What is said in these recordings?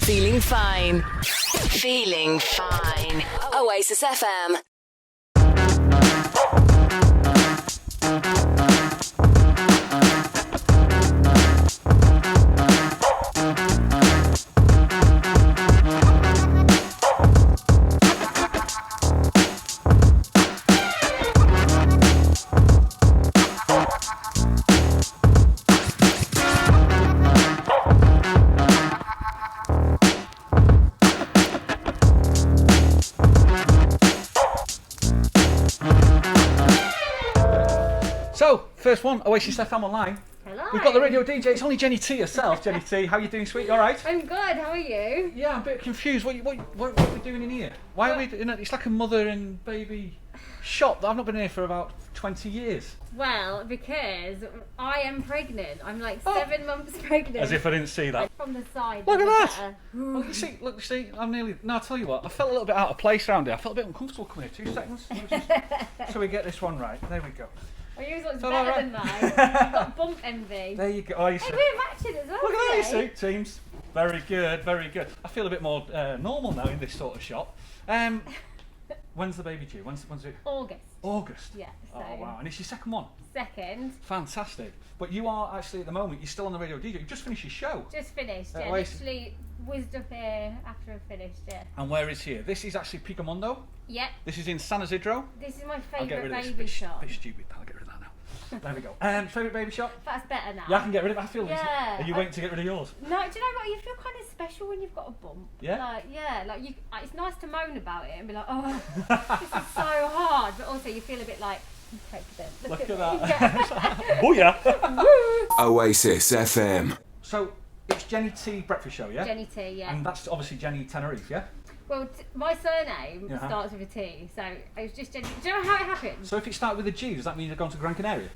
Feeling fine. Feeling fine. Oasis FM. So, first one, Oasis FM Online. Hello. We've got the radio DJ. It's only Jenny T herself. Jenny T, how are you doing, sweet? You all right? I'm good. How are you? Yeah, I'm a bit confused. What are we doing in here? Why are we? It's like a mother and baby shop. I've not been here for about 20 years. Well, because I am pregnant. I'm like 7 months pregnant. As if I didn't see that. From the side. Look at that. Look, you see. I'm nearly. No, I'll tell you what. I felt a little bit out of place around here. I felt a bit uncomfortable coming here. 2 seconds. So we get this one right. There we go. Well, yours looks So better right. than mine. You've got bump envy. There you go. Oh, you Hey, see. we're matching as well. Look at that, you today. see, teams. Very good, very good. I feel a bit more normal now in this sort of shop. When's the baby due? When's it? August. August? Yeah. So Oh, wow. And it's your second one? second. Fantastic. But you are actually, at the moment, you're still on the radio DJ. You've just finished your show. Just finished. Yeah. Oasis. Literally whizzed up here after I finished. Yeah. And where is here? This is actually Picamondo. Yep. This is in San Isidro. This is my I'll get favourite rid of this. baby shop. Bit stupid. I'll get rid of that now. There we go. Favourite baby shop? That's better now. Yeah, I can get rid of it. I feel Yeah. Are you waiting to get rid of yours? No, do you know what? You feel kind of special when you've got a bump. Yeah? Like you. It's nice to moan about it and be like, oh, this is so hard. But also you feel a bit like, I'm pregnant. Look at me. that. Oh, yeah. Oasis FM. So, it's Jenny T breakfast show, yeah? Jenny T, yeah. And that's obviously Jenny Tenerife, yeah? Well, my surname Uh-huh. starts with a T, so it was just Jenny. Do you know how it happened? So if it started with a G, does that mean you're going to Gran Canaria?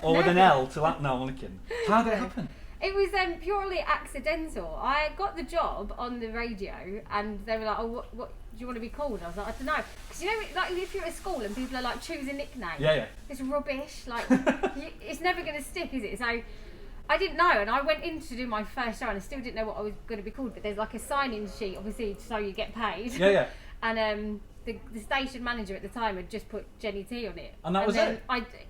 Or with an L to that? No, I'm only kidding. How did it happen? It was purely accidental. I got the job on the radio, and they were like, "Oh, what do you want to be called?" I was like, "I don't know," because you know, like if you're at school and people are like choosing nicknames, Yeah. it's rubbish. Like, it's never going to stick, is it? So I didn't know, and I went in to do my first show, and I still didn't know what I was going to be called. But there's like a sign-in sheet, obviously, so you get paid. Yeah. And the station manager at the time had just put Jenny T on it. And that was then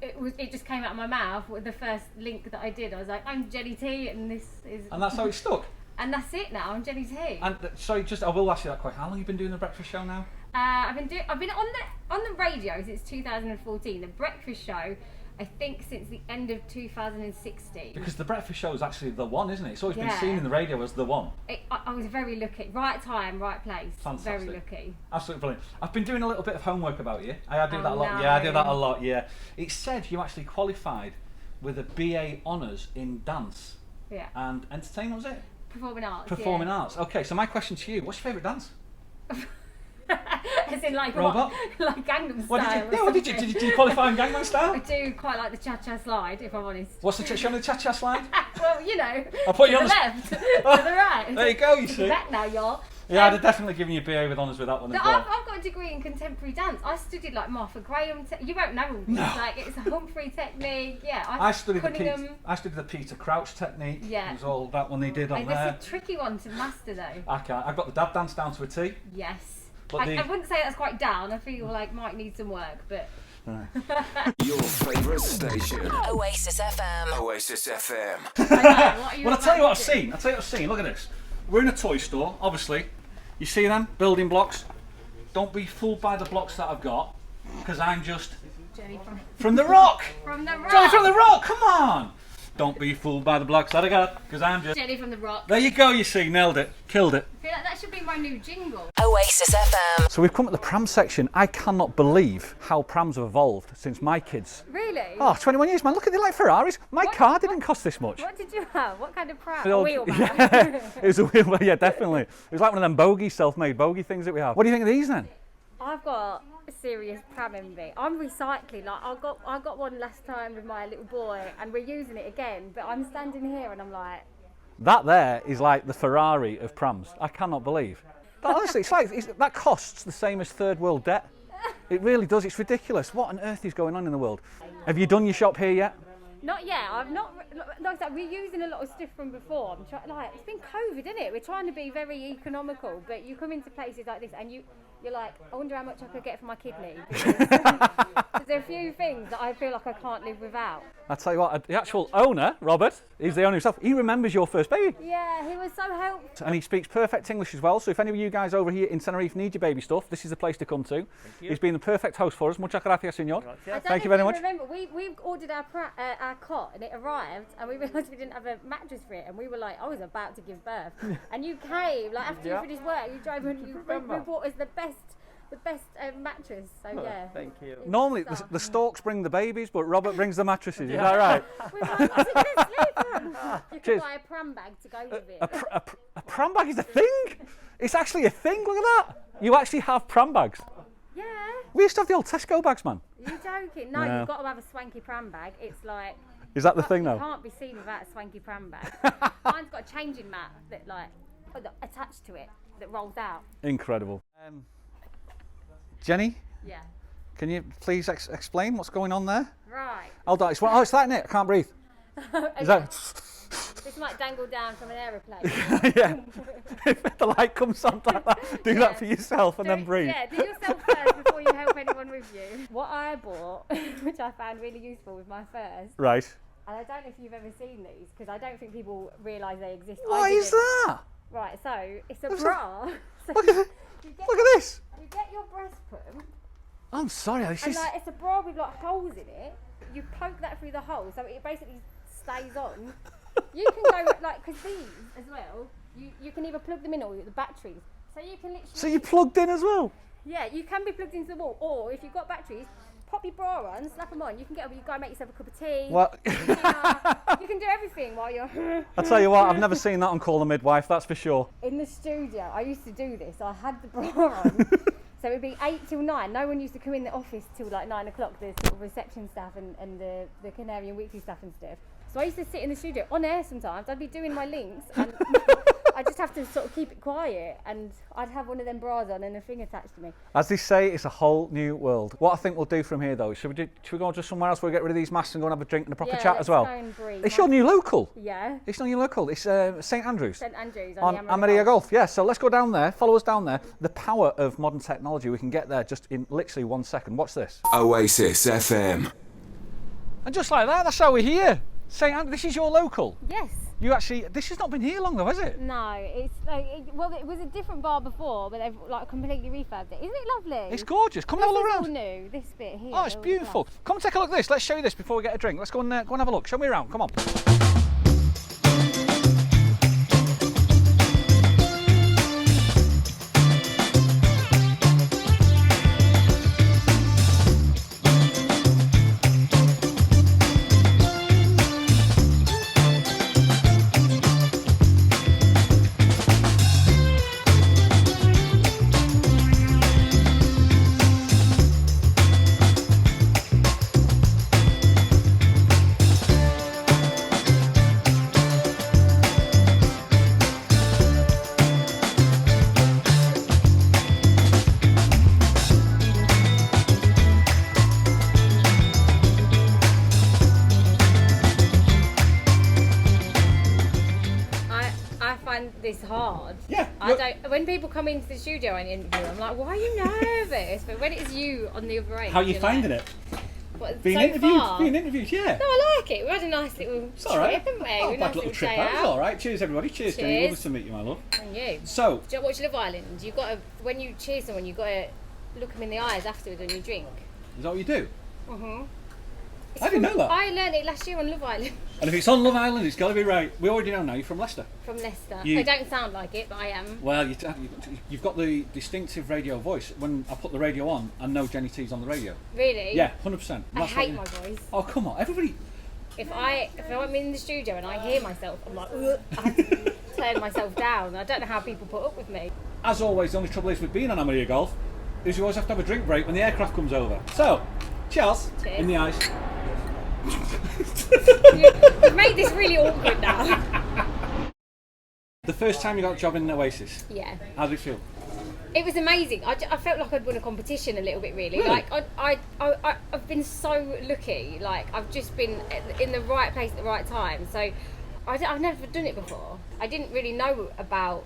it? It just came out of my mouth with the first link that I did. I was like, I'm Jenny T, and this is. And that's how it stuck? And that's it now. I'm Jenny T. And sorry, I will ask you that question. How long have you been doing the breakfast show now? I've been on the radio since 2014. The breakfast show, I think, since the end of 2016. Because the breakfast show is actually the one, isn't it? It's always been Yeah. seen in the radio as the one. I was very lucky. Right time, right place. Fantastic. Very lucky. Absolutely brilliant. I've been doing a little bit of homework about you. I do Oh, that a lot. no. Yeah, I do that a lot. Yeah. It said you actually qualified with a BA honours in dance Yeah. and entertainment, was it? Performing arts. Performing arts. Okay, so my question to you: what's your favourite dance? As in like Robot? what? Like Gangnam Style. What did you? or Yeah, what did you? something. Did you qualify in Gangnam I Style? do quite like the cha-cha slide, if I'm honest. What's the show me the cha-cha slide? Well, you know. I'll put you to on the the left, to the right. There you go. You To see. the back now, y'all. Yeah, I'd have definitely given you BA with honours with that one No, as well. I've got a degree in contemporary dance. I studied like Martha Graham. You won't know all this. No. Like it's a Humphrey technique. Yeah, I studied Cunningham. the Peter Crouch technique. Yeah. It was all that one they did on Hey, there. that's a tricky one to master though. I can't. I've got the dab dance down to a T. Yes. But I wouldn't say that's quite down. I feel like might need some work, but. Your favourite station. Oasis FM. Oasis FM. I know, what are you Well, I'll tell you what I've about to do? seen. I'll tell you what I've seen. Look at this. We're in a toy store, obviously. You see them? Building blocks. Don't be fooled by the blocks that I've got, because I'm just Jenny from the rock. from the rock. Johnny from the rock, come on. Don't be fooled by the blocks that I got, because I'm just... Jenny from the rock. There you go, you see. Nailed it. Killed it. I feel like that should be my new jingle. Oasis FM. So we've come to the pram section. I cannot believe how prams have evolved since my kids. Really? Oh, 21 years, man. Look at they like Ferraris. My car didn't cost this much. What did you have? What kind of pram? The A old- wheelbarrow. Yeah, it was a wheelbarrow, yeah, definitely. It was like one of them bogey, self-made bogey things that we have. What do you think of these then? I've got a serious pram envy. I'm recycling. Like I got one last time with my little boy, and we're using it again. But I'm standing here and I'm like, That there is like the Ferrari of prams. I cannot believe. But honestly, that costs the same as third world debt. It really does. It's ridiculous. What on earth is going on in the world? Have you done your shop here yet? Not yet. I've not. Like I said, we're using a lot of stuff from before. It's been COVID, isn't it? We're trying to be very economical, but you come into places like this and you're like, I wonder how much I could get for my kidney. There's a few things that I feel like I can't live without. I tell you what, the actual owner, Robert, he's the owner himself. He remembers your first baby. Yeah, he was so helpful. And he speaks perfect English as well. So if any of you guys over here in Tenerife need your baby stuff, this is the place to come to. He's been the perfect host for us. Muchas gracias, señor. Thank you very much. Remember, we ordered our cot and it arrived, and we realised we didn't have a mattress for it, and we were like, I was about to give birth, and you came like after you finished work, you drove and you brought us the best mattress. So yeah. Thank you. Normally the storks bring the babies, but Robert brings the mattresses. Is that right? We're like, what's it gonna sleep on? You can buy a pram bag to go with it. A pram bag is a thing. It's actually a thing. Look at that. You actually have pram bags. Yeah. We used to have the old Tesco bags, man. Are you joking? No, Yeah. you've got to have a swanky pram bag. It's like. Is that the thing You now? can't be seen without a swanky pram bag. Mine's got a changing mat that attached to it that rolls out. Incredible. Jenny, Yeah. can you please explain what's going on there? Right. Hold on. It's that, isn't it? I can't breathe. Is that? This might dangle down from an aeroplane. Yeah. If the light comes on like that, do that for yourself and then breathe. Yeah, do yourself first before you help anyone with you. What I bought, which I found really useful with my first, Right. and I don't know if you've ever seen these, because I don't think people realise they exist. What is that? Right, so it's a What's bra. So Look at this. You get your breast pump, I'm sorry. This and is. it's a bra with holes in it. You poke that through the hole, so it basically stays on. You can go because these as well. You can either plug them in or the batteries. So you can literally. So you plugged in as well. Yeah, you can be plugged into the wall, or if you've got batteries, pop your bra on, snap them on. You can get over. You go and make yourself a cup of tea. What? You can do everything while you're. I tell you what, I've never seen that on Call the Midwife. That's for sure. In the studio, I used to do this. I had the bra on. So it'd be 8 till 9. No one used to come in the office till like 9 o'clock, the sort of reception staff and the Canarian Weekly staff and stuff. So I used to sit in the studio on air sometimes. I'd be doing my links and I just have to sort of keep it quiet, and I'd have one of them bras on and a thing attached to me. As they say, it's a whole new world. What I think we'll do from here though, should we go just somewhere else where we get rid of these masks and go and have a drink and a proper chat as well? Go and breathe. It's your new local. Yeah. It's not your local. It's St Andrews. St Andrews On Amarillo Golf. Yeah, so let's go down there. Follow us down there. The power of modern technology. We can get there just in literally 1 second. Watch this. Oasis FM. And just like that, that's how we're here. St Andrews, this is your local. Yes. You actually, this has not been here long though, has it? No, it's it was a different bar before, but they've completely refurbed it. Isn't it lovely? It's gorgeous. Come and have a look This is around. all new. This bit here. Oh, it's all beautiful. glass. Come and take a look at this. Let's show you this before we get a drink. Let's go and have a look. Show me around. Come on. This hard. Yeah. I don't. When people come into the studio and interview, I'm like, why are you nervous? But when it's you on the other end, How are you finding it? What, Being so interviewed? far? Being interviewed, yeah. No, I like it. We had a nice little It's all right. trip, haven't we? Oh, A bad nice little trip. day That was out. all right. Cheers, everybody. Cheers, Jenny. Cheers. Lovely to meet you, my love. And you. So, Do you watch Love Island? You got to, when you cheer someone, you got to look them in the eyes afterwards when you drink. is that what you do? Mhm. I didn't know that. I learned it last year on Love Island And if it's on Love Island, it's got to be right. We already know now. You're from Leicester. from Leicester. You- I don't sound like it, but I am. Well, you've got the distinctive radio voice. When I put the radio on, I know Jenny T's on the radio. Really? Yeah, 100%. I hate my voice. Oh, come on. Everybody. If I'm in the studio and I hear myself, I'm like, ugh, I have to turn myself down. I don't know how people put up with me. As always, the only trouble is with being on Amarillo Golf is you always have to have a drink break when the aircraft comes over. So, cheers. Cheers. In the eyes. You've made this really awkward now. The first time you got a job in Oasis, Yeah. how did it feel? It was amazing. I felt like I'd won a competition a little bit, really. Like I've been so lucky. Like I've just been in the right place at the right time. So I've never done it before. I didn't really know about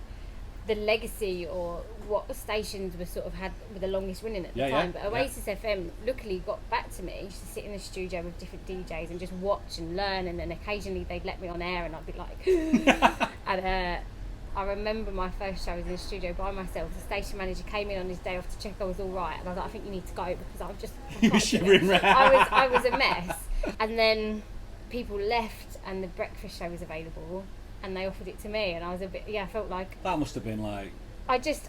the legacy or what stations were sort of had with the longest running at the time. But Oasis FM luckily got back to me. I used to sit in the studio with different DJs and just watch and learn, and then occasionally they'd let me on air and I'd be like and I remember my first show was in the studio by myself. The station manager came in on his day off to check I was all right, and I was like, I think you need to go because I'm just I was a mess. And then people left and the breakfast show was available and they offered it to me, and I was a bit I felt like that must have been like I don't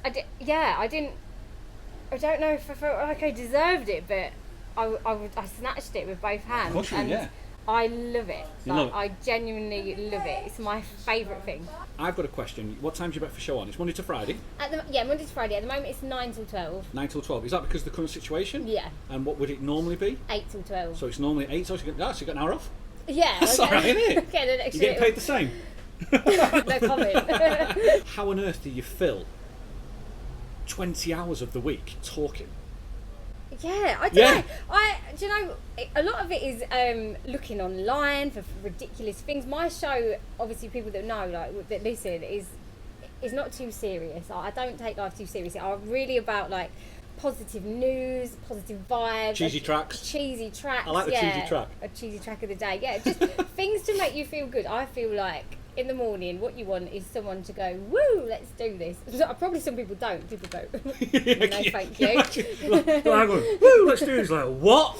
know if I felt like I deserved it, but I snatched it with both hands. Of course, and I love it. Love it. I genuinely love it. It's my favourite thing. I've got a question. What time's your breakfast show on? It's Monday to Friday? Monday to Friday. At the moment it's 9 till 12. 9 till 12. Is that because of the current situation? Yeah. And what would it normally be? 8 till 12. So it's normally 8, so you got an hour off? Yeah. That's alright, isn't it? You're getting paid the same? No comment. How on earth do you fill 20 hours of the week talking? Yeah, I don't know. Do you know, a lot of it is looking online for ridiculous things. My show, obviously, people that know, like that listen, is not too serious. I don't take life too seriously. I'm really about like positive news, positive vibes, cheesy tracks. I like the cheesy track. A cheesy track of the day. Yeah, just things to make you feel good. I feel like in the morning, what you want is someone to go, woo, let's do this. Probably some people don't. People go, no, thank you. Woo, let's do this. Like, what?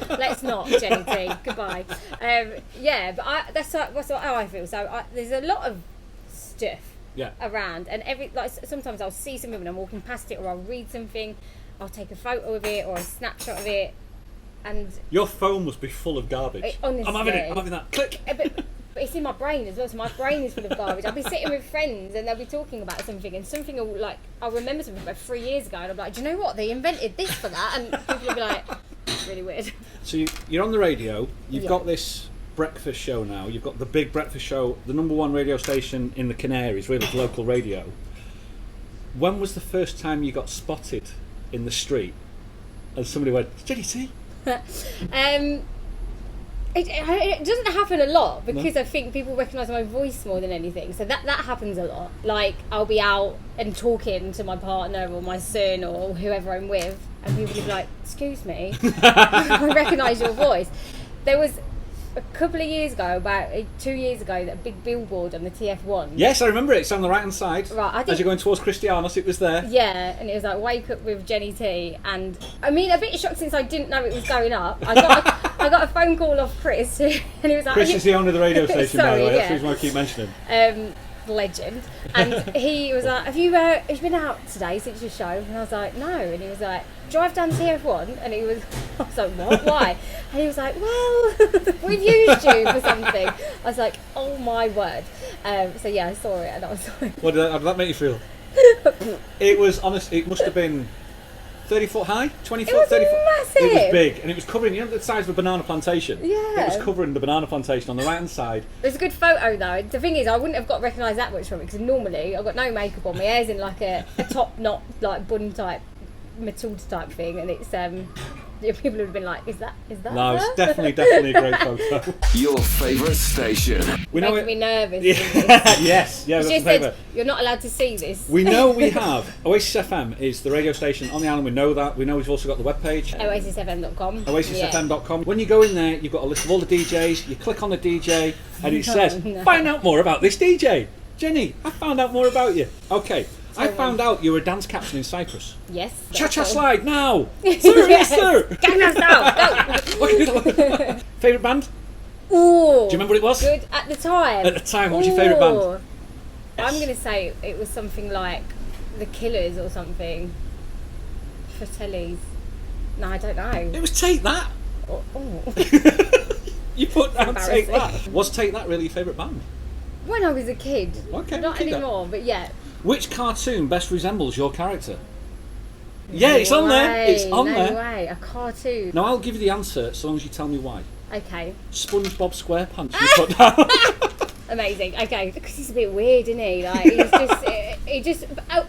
Let's not, Jenny T. Goodbye. But that's how I feel. So there's a lot of stuff around, and sometimes I'll see something when I'm walking past it, or I'll read something, I'll take a photo of it or a snapshot of it, and your phone must be full of garbage. Honestly, I'm having that. Click. But it's in my brain as well, so my brain is full of garbage. I'll be sitting with friends and they'll be talking about something, and something will I'll remember something about 3 years ago, and I'll be like, do you know what? They invented this for that, and people will be like, it's really weird. So you're on the radio. You've got this breakfast show now. You've got the big breakfast show, the #1 radio station in the Canaries, really local radio. When was the first time you got spotted in the street and somebody went, Jenny T? It doesn't happen a lot because I think people recognise my voice more than anything. So that happens a lot. Like, I'll be out and talking to my partner or my son or whoever I'm with, and people will be like, excuse me, I recognise your voice. There was a couple of years ago, about 2 years ago, that big billboard on the TF1. Yes, I remember it. It's on the right hand side. Right, as you're going towards Christianos, it was there. Yeah, and it was like, wake up with Jenny T. And I mean, a bit shocked since I didn't know it was going up. I got a phone call off Chris, and he was like, Chris is the owner of the radio station, by the way. That's the reason why I keep mentioning. Legend. And he was like, have you been out today since your show? And I was like, no. And he was like, drive down TF1. And I was like, what? Why? And he was like, well, we've used you for something. I was like, oh my word. So yeah, I saw it and I was like, how did that make you feel? It was honest. It must have been 30 foot high, 20 foot, 30 foot. Massive. It was big, and it was covering, the size of a banana plantation. Yeah. It was covering the banana plantation on the right hand side. There's a good photo though. The thing is, I wouldn't have got recognised that much from it, because normally I've got no makeup on. My hair's in like a top knot, like bun type, Matilda type thing, and it's people would have been like, is that No, her? it's definitely a great photo. Your favourite station. Making me nervous. Yes, yeah. She said, you're not allowed to see this. We know we have. Oasis FM is the radio station on the island. We know that. We know we've also got the webpage. OasisFM.com. OasisFM.com. When you go in there, you've got a list of all the DJs. You click on the DJ, and it says, find out more about this DJ. Jenny, I found out more about you. Okay. I found out you were a dance captain in Cyprus. Yes. Cha-cha slide now! Sir, yes, sir! Gangnam Style, go! Favourite band? Ooh. Do you remember what it was? Good at the time. At the time, what was your favourite band? I'm going to say it was something like The Killers or something. For tellies. No, I don't know. It was Take That! Oh. You put down Take That. Was Take That really your favourite band? When I was a kid. Okay. Not anymore, but yeah. Which cartoon best resembles your character? Yeah, it's on there. It's on there. No way, a cartoon. Now I'll give you the answer so long as you tell me why. Okay. SpongeBob SquarePants. You put down. Amazing. Okay, because he's a bit weird, isn't he? Like he's just he just,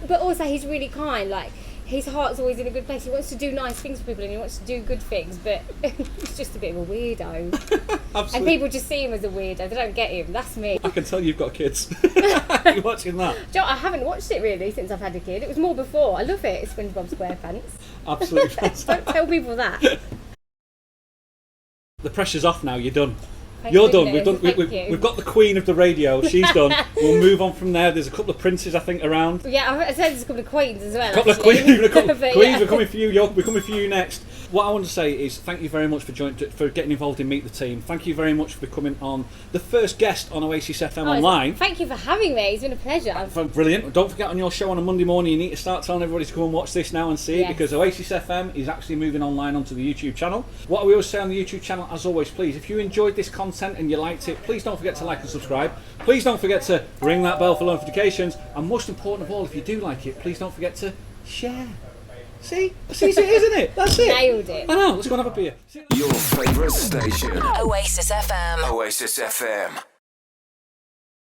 but also he's really kind. Like his heart's always in a good place. He wants to do nice things for people and he wants to do good things, but he's just a bit of a weirdo. Absolutely. And people just see him as a weirdo. They don't get him. That's me. I can tell you've got kids. You're watching that. Joe, I haven't watched it really since I've had a kid. It was more before. I love it. It's SpongeBob SquarePants. Absolutely fantastic. Don't tell people that. The pressure's off now. You're done. Thank You're done. goodness. We've got the queen of the radio. She's done. We'll move on from there. There's a couple of princes, I think, around. Yeah, I said there's a couple of queens as well. A couple of actually. queens. Even a couple of But queens. yeah. We're coming for you. We're coming for you next. What I want to say is thank you very much for getting involved in Meet the Team. Thank you very much for becoming on the first guest on Oasis FM Online. Thank you for having me. It's been a pleasure. Brilliant. Don't forget on your show on a Monday morning, you need to start telling everybody to come and watch this now and see it, Yes. because Oasis FM is actually moving online onto the YouTube channel. What we always say on the YouTube channel, as always, please, if you enjoyed this content and you liked it, please don't forget to like and subscribe. Please don't forget to ring that bell for notifications. And most important of all, if you do like it, please don't forget to share. See, it's easy, isn't it? That's it. Nailed it. I know. Let's go and have a beer. Your favourite station. Oasis FM. Oasis FM.